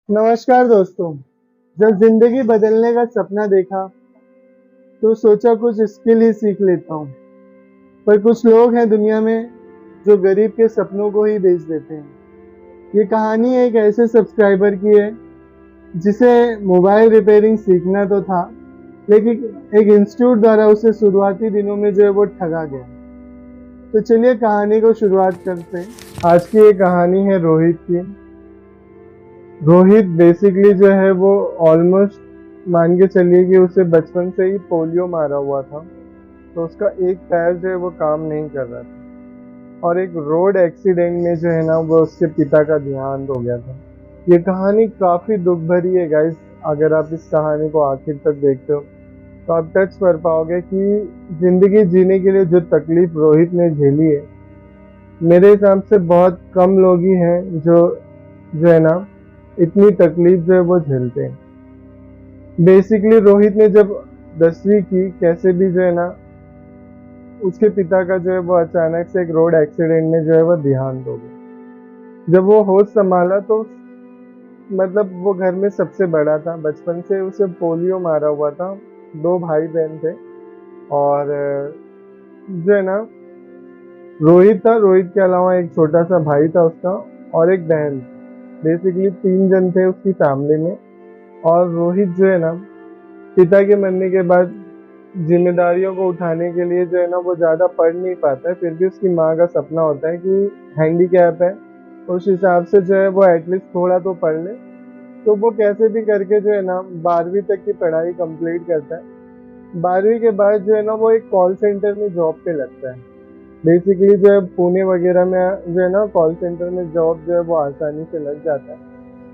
नमस्कार दोस्तों। जब जिंदगी बदलने का सपना देखा तो सोचा कुछ स्किल ही सीख लेता हूँ। पर कुछ लोग हैं दुनिया में जो गरीब के सपनों को ही बेच देते हैं। ये कहानी एक ऐसे सब्सक्राइबर की है जिसे मोबाइल रिपेयरिंग सीखना तो था, लेकिन एक इंस्टीट्यूट द्वारा उसे शुरुआती दिनों में जो है वो ठगा गया। तो चलिए कहानी को शुरुआत करते हैं। आज की ये कहानी है रोहित की। रोहित बेसिकली जो है वो ऑलमोस्ट मान के चलिए कि उसे बचपन से ही पोलियो मारा हुआ था। तो उसका एक पैर जो है वो काम नहीं कर रहा था और एक रोड एक्सीडेंट में जो है ना वो उसके पिता का देहांत हो गया था। ये कहानी काफ़ी दुख भरी है गाइस। अगर आप इस कहानी को आखिर तक देखते हो तो आप टच कर पाओगे कि ज़िंदगी जीने के लिए जो तकलीफ रोहित ने झेली है, मेरे हिसाब से बहुत कम लोग ही हैं जो है ना इतनी तकलीफ जो है वो झेलते हैं। बेसिकली रोहित ने जब 10वीं की कैसे भी जो है ना उसके पिता का जो है वो अचानक से एक रोड एक्सीडेंट में जो है वो देहांत हो गया। जब वो होश संभाला तो मतलब वो घर में सबसे बड़ा था। बचपन से उसे पोलियो मारा हुआ था। दो भाई बहन थे और जो है ना रोहित था। रोहित के अलावा एक छोटा सा भाई था उसका और एक बहन। बेसिकली 3 जन थे उसकी फैमिली में। और रोहित जो है ना पिता के मरने के बाद जिम्मेदारियों को उठाने के लिए जो है ना वो ज़्यादा पढ़ नहीं पाता है। फिर भी उसकी माँ का सपना होता है कि हैंडीकैप है, उस हिसाब से जो है वो एटलीस्ट थोड़ा तो पढ़ ले। तो वो कैसे भी करके जो है ना 12वीं तक की पढ़ाई कंप्लीट करता है। 12वीं के बाद जो है ना वो एक कॉल सेंटर में जॉब पे लगता है। बेसिकली जो है पुणे वगैरह में जो है ना कॉल सेंटर में जॉब जो है वो आसानी से लग जाता है।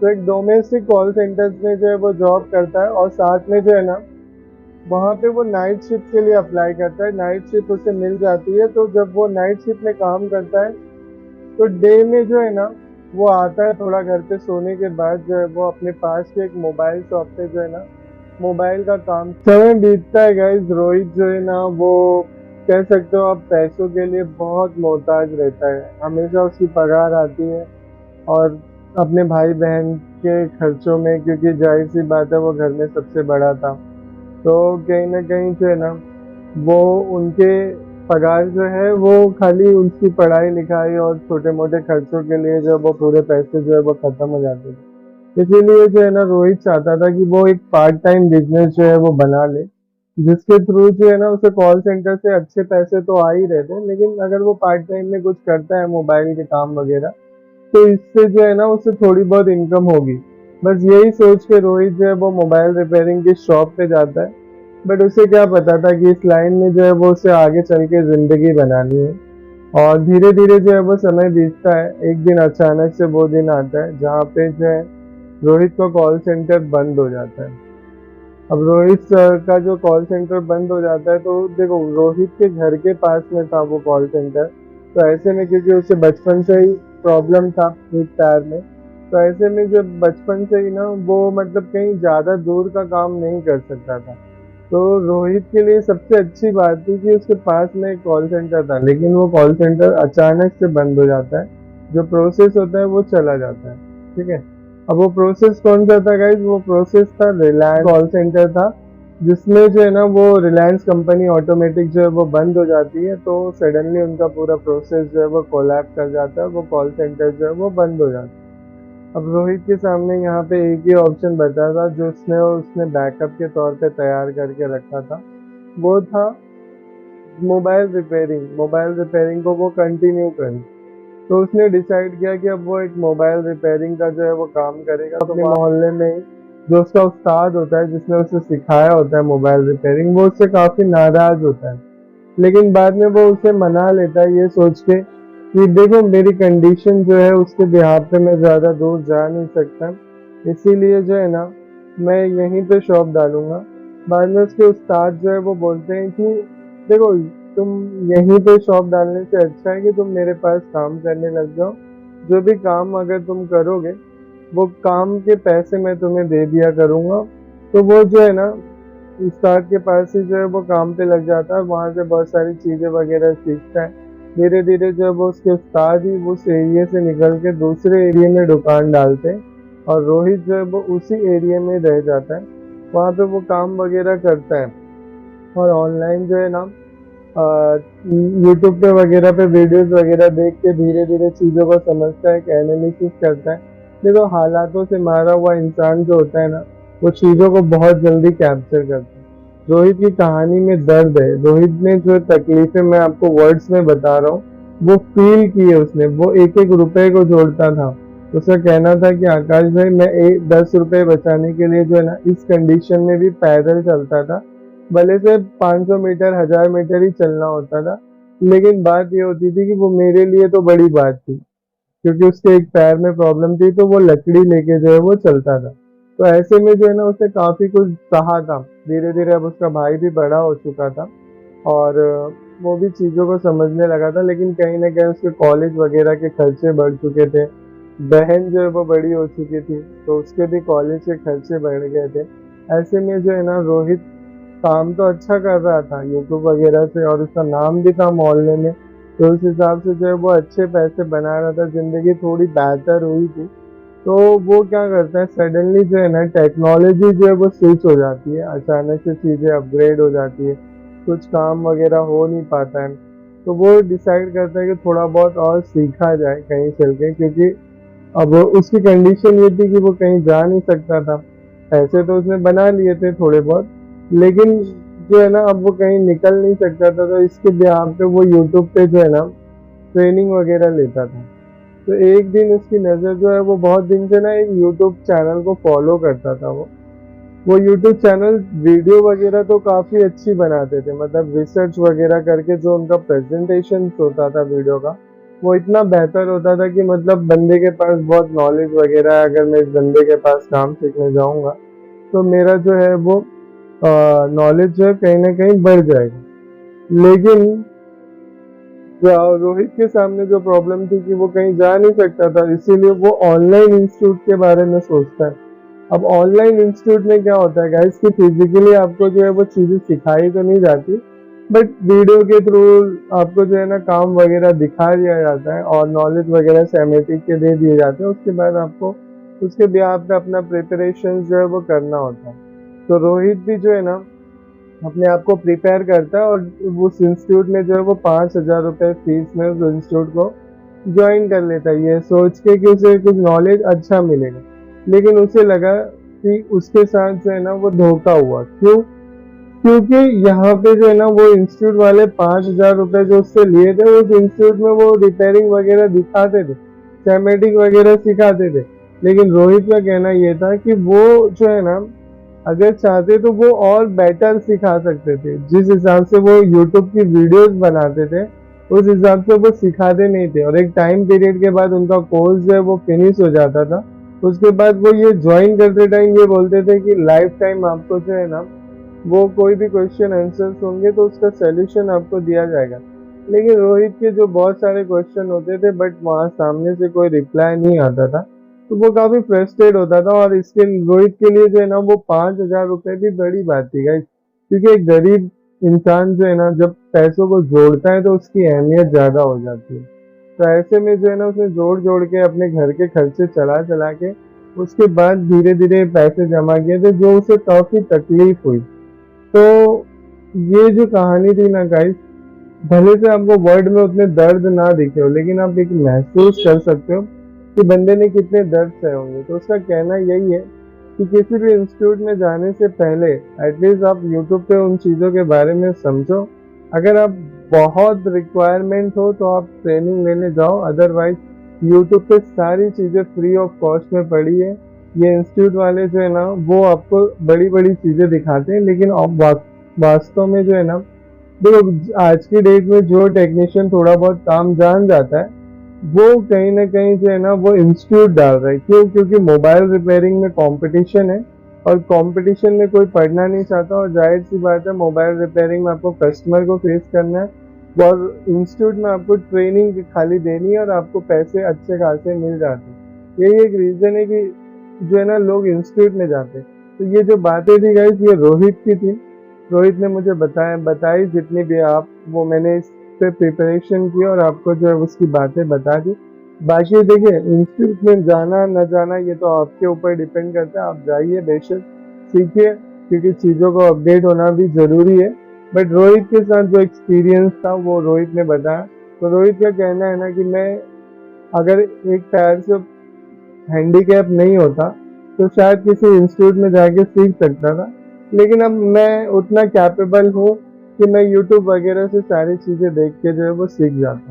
तो एक डोमेस्टिक कॉल सेंटर्स में जो है वो जॉब करता है और साथ में जो है ना वहाँ पे वो नाइट शिफ्ट के लिए अप्लाई करता है। नाइट शिफ्ट उसे मिल जाती है। तो जब वो नाइट शिफ्ट में काम करता है तो डे में जो है ना वो आता है थोड़ा घर पे सोने के बाद जो है वो अपने पास के एक मोबाइल शॉप पे जो है ना मोबाइल का काम समय बीतता है गाइस। रोहित जो है ना वो कह सकते हो आप पैसों के लिए बहुत मोहताज रहता है। हमेशा उसकी पगार आती है और अपने भाई बहन के खर्चों में, क्योंकि जाहिर सी बात है वो घर में सबसे बड़ा था, तो कहीं ना कहीं जो है ना वो उनके पगार जो है वो खाली उनकी पढ़ाई लिखाई और छोटे मोटे खर्चों के लिए जो वो पूरे पैसे जो है वो खत्म हो जाते थे। इसीलिए जो है ना रोहित चाहता था कि वो एक पार्ट टाइम बिजनेस जो है वो बना ले, जिसके थ्रू जो है ना उसे कॉल सेंटर से अच्छे पैसे तो आ ही रहे थे, लेकिन अगर वो पार्ट टाइम में कुछ करता है मोबाइल के काम वगैरह तो इससे जो है ना उसे थोड़ी बहुत इनकम होगी। बस यही सोच के रोहित जो है वो मोबाइल रिपेयरिंग की शॉप पे जाता है। बट उसे क्या पता था कि इस लाइन में जो है वो उसे आगे चल के जिंदगी बनानी है। और धीरे धीरे जो है वो समय बीतता है। एक दिन अचानक से वो दिन आता है जहाँ पे जो है रोहित का कॉल सेंटर बंद हो जाता है। अब रोहित सर का जो कॉल सेंटर बंद हो जाता है तो देखो रोहित के घर के पास में था वो कॉल सेंटर। तो ऐसे में क्योंकि उसे बचपन से ही प्रॉब्लम था एक पैर में, तो ऐसे में जब बचपन से ही ना वो मतलब कहीं ज़्यादा दूर का काम नहीं कर सकता था। तो रोहित के लिए सबसे अच्छी बात थी कि उसके पास में एक कॉल सेंटर था, लेकिन वो कॉल सेंटर अचानक से बंद हो जाता है। जो प्रोसेस होता है वो चला जाता है। ठीक है। अब वो प्रोसेस कौन सा था गाइज? वो प्रोसेस था रिलायंस कॉल सेंटर था, जिसमें जो है ना वो रिलायंस कंपनी ऑटोमेटिक जो है वो बंद हो जाती है। तो सडनली उनका पूरा प्रोसेस जो है वो कोलैप्स कर जाता है। वो कॉल सेंटर जो है वो बंद हो जाता है। अब रोहित के सामने यहाँ पे एक ही ऑप्शन बचा था जो उसने उसने बैकअप के तौर पे तैयार करके रखा था। वो था मोबाइल रिपेयरिंग। मोबाइल रिपेयरिंग को वो कंटिन्यू करे। तो उसने डिसाइड किया कि अब वो एक मोबाइल रिपेयरिंग का जो है वो काम करेगा। अपने मोहल्ले में ही जो उसका उस्ताद होता है जिसने उसे सिखाया होता है मोबाइल रिपेयरिंग, वो उससे काफ़ी नाराज़ होता है। लेकिन बाद में वो उसे मना लेता है ये सोच के कि देखो मेरी कंडीशन जो है उसके बिहाफ पे मैं ज़्यादा दूर जा नहीं सकता, इसीलिए जो है ना मैं यहीं पे शॉप डालूंगा। बाद में उसके उस्ताद जो है वो बोलते हैं कि देखो तुम यहीं पे शॉप डालने से अच्छा है कि तुम मेरे पास काम करने लग जाओ। जो भी काम अगर तुम करोगे वो काम के पैसे मैं तुम्हें दे दिया करूँगा। तो वो जो है ना उस्ताद के पास ही जो है वो काम पे लग जाता है। वहाँ से बहुत सारी चीज़ें वगैरह सीखता है। धीरे धीरे जो है वो उसके उस्ताद ही उस एरिया से निकल के दूसरे एरिया में दुकान डालते हैं और रोहित जो है वो उसी एरिया में रह जाता है, वहाँ पे वो काम वगैरह करता है। और ऑनलाइन जो है ना यूट्यूब पे वगैरह पे वीडियोस वगैरह देख के धीरे धीरे चीज़ों को समझता है, एक एनालिसिस करता है। देखो, हालातों से मारा हुआ इंसान जो होता है ना, वो चीज़ों को बहुत जल्दी कैप्चर करता है। रोहित की कहानी में दर्द है। रोहित ने जो तकलीफें मैं आपको वर्ड्स में बता रहा हूँ, वो फील की है उसने। वो एक एक रुपए को जोड़ता था। उसका कहना था कि आकाश भाई, मैं 10 रुपए बचाने के लिए जो है ना, इस कंडीशन में भी पैदल चलता था। भले से 500 मीटर 1000 मीटर ही चलना होता था, लेकिन बात ये होती थी कि वो मेरे लिए तो बड़ी बात थी, क्योंकि उसके एक पैर में प्रॉब्लम थी, तो वो लकड़ी लेके जो है वो चलता था। तो ऐसे में जो है ना, उसने काफी कुछ सहा था। धीरे धीरे अब उसका भाई भी बड़ा हो चुका था, और वो भी चीज़ों को समझने लगा था, लेकिन कहीं ना कहीं उसके कॉलेज वगैरह के खर्चे बढ़ चुके थे। बहन जो है वो बड़ी हो चुकी थी, तो उसके भी कॉलेज के खर्चे बढ़ गए थे। ऐसे में जो है ना, रोहित काम तो अच्छा कर रहा था यूट्यूब वगैरह से, और उसका नाम भी था मोहल्ले में। तो उस हिसाब से जो है वो अच्छे पैसे बना रहा था, जिंदगी थोड़ी बेहतर हुई थी। तो वो क्या करता है, सडनली जो है ना, टेक्नोलॉजी जो है वो स्विच हो जाती है, अचानक से चीज़ें अपग्रेड हो जाती है, कुछ काम वगैरह हो नहीं पाता है। तो वो डिसाइड करता है कि थोड़ा बहुत और सीखा जाए कहीं चल के, क्योंकि अब उसकी कंडीशन ये थी कि वो कहीं जा नहीं सकता था। पैसे तो उसने बना लिए थे थोड़े बहुत, लेकिन जो है ना, अब वो कहीं निकल नहीं सकता था। तो इसके बिहाफ पे वो यूट्यूब पे जो है ना, ट्रेनिंग वगैरह लेता था। तो एक दिन उसकी नज़र जो है, वो बहुत दिन से ना एक यूट्यूब चैनल को फॉलो करता था। वो यूट्यूब चैनल वीडियो वगैरह तो काफ़ी अच्छी बनाते थे, मतलब रिसर्च वगैरह करके जो उनका प्रेजेंटेशन होता था वीडियो का, वो इतना बेहतर होता था कि मतलब बंदे के पास बहुत नॉलेज वगैरह है। अगर मैं इस बंदे के पास काम सीखने जाऊंगा, तो मेरा जो है वो नॉलेज जो है कहीं ना कहीं बढ़ जाएगा। लेकिन रोहित के सामने जो प्रॉब्लम थी कि वो कहीं जा नहीं सकता था, इसीलिए वो ऑनलाइन इंस्टीट्यूट के बारे में सोचता है। अब ऑनलाइन इंस्टीट्यूट में क्या होता है गाइस, कि फिजिकली आपको जो है वो चीज़ें सिखाई तो नहीं जाती, बट वीडियो के थ्रू आपको जो है ना, काम वगैरह दिखा दिया जाता है, और नॉलेज वगैरह सैमेटिक के दे दिए जाते हैं। उसके बाद आपको उसके बिहाफ पे अपना प्रिपरेशन जो है वो करना होता है। तो रोहित भी जो है ना, अपने आप को प्रिपेयर करता है, और उस इंस्टीट्यूट में जो है वो 5,000 रुपये फीस में उस इंस्टीट्यूट को ज्वाइन कर लेता है, ये सोच के कि उसे कुछ नॉलेज अच्छा मिलेगा। लेकिन उसे लगा कि उसके साथ जो है ना, वो धोखा हुआ। क्यों? क्योंकि यहाँ पे जो है ना, वो इंस्टीट्यूट वाले 5,000 रुपये जो उससे लिए थे, उस इंस्टीट्यूट में वो रिपेयरिंग वगैरह दिखाते थे, सैमेटिक वगैरह सिखाते थे। लेकिन रोहित का कहना ये था कि वो जो है ना, अगर चाहते तो वो और बेटर सिखा सकते थे। जिस हिसाब से वो यूट्यूब की वीडियोस बनाते थे, उस हिसाब से वो सिखाते नहीं थे, और एक टाइम पीरियड के बाद उनका कोर्स जो है वो फिनिश हो जाता था। उसके बाद वो ये ज्वाइन करते टाइम ये बोलते थे कि लाइफ टाइम आपको जो है ना, वो कोई भी क्वेश्चन आंसर्स होंगे तो उसका सोल्यूशन आपको दिया जाएगा। लेकिन रोहित के जो बहुत सारे क्वेश्चन होते थे, बट वहाँ सामने से कोई रिप्लाई नहीं आता था, तो वो काफी फ्रस्ट्रेट होता था। और इसके रोहित के लिए जो है ना, वो 5,000 रुपये भी बड़ी बात थी गाइस, क्योंकि एक गरीब इंसान जो है ना, जब पैसों को जोड़ता है तो उसकी अहमियत ज्यादा हो जाती है। तो ऐसे में जो है ना, उसने जोड़ जोड़ के अपने घर के खर्चे चला चला के उसके बाद धीरे धीरे पैसे जमा किए थे, जो उसे काफी तकलीफ हुई। तो ये जो कहानी थी ना गाइस, भले से आपको वर्ड में उतने दर्द ना दिखे हो, लेकिन आप एक महसूस कर सकते हो कि बंदे ने कितने दर्द सहे होंगे। तो उसका कहना यही है कि किसी भी इंस्टीट्यूट में जाने से पहले एटलीस्ट आप यूट्यूब पे उन चीज़ों के बारे में समझो। अगर आप बहुत रिक्वायरमेंट हो तो आप ट्रेनिंग लेने जाओ, अदरवाइज यूट्यूब पे सारी चीज़ें फ्री ऑफ कॉस्ट में पड़ी है। ये इंस्टीट्यूट वाले जो है ना, वो आपको बड़ी बड़ी चीज़ें दिखाते हैं, लेकिन वास्तव में जो है ना, देखो आज की डेट में जो टेक्नीशियन थोड़ा बहुत काम जान जाता है, वो कहीं ना कहीं जो है ना, वो इंस्टीट्यूट डाल रहा है। क्यों? क्योंकि मोबाइल रिपेयरिंग में कंपटीशन है, और कंपटीशन में कोई पढ़ना नहीं चाहता, और जाहिर सी बात है मोबाइल रिपेयरिंग में आपको कस्टमर को फेस करना है, और इंस्टीट्यूट में आपको ट्रेनिंग खाली देनी है, और आपको पैसे अच्छे खासे मिल जाते हैं। यही एक रीजन है कि जो है ना, लोग इंस्टीट्यूट में जाते हैं। तो ये जो बातें थी गाइस, ये रोहित की थी। रोहित ने मुझे बताई जितनी भी आप, वो मैंने इस पे प्रिपरेशन की और आपको जो है उसकी बातें बता दी। बाकी देखिए, इंस्टीट्यूट में जाना न जाना ये तो आपके ऊपर डिपेंड करता है। आप जाइए, बेशक सीखिए, क्योंकि चीज़ों को अपडेट होना भी ज़रूरी है। बट रोहित के साथ जो एक्सपीरियंस था वो रोहित ने बताया। तो रोहित का कहना है ना कि मैं अगर एक पैर से हैंडीकैप नहीं होता तो शायद किसी इंस्टीट्यूट में जाके सीख सकता था, लेकिन अब मैं उतना कैपेबल हूँ कि मैं यूट्यूब वगैरह से सारी चीज़ें देख के जो है वो सीख जाता हूँ।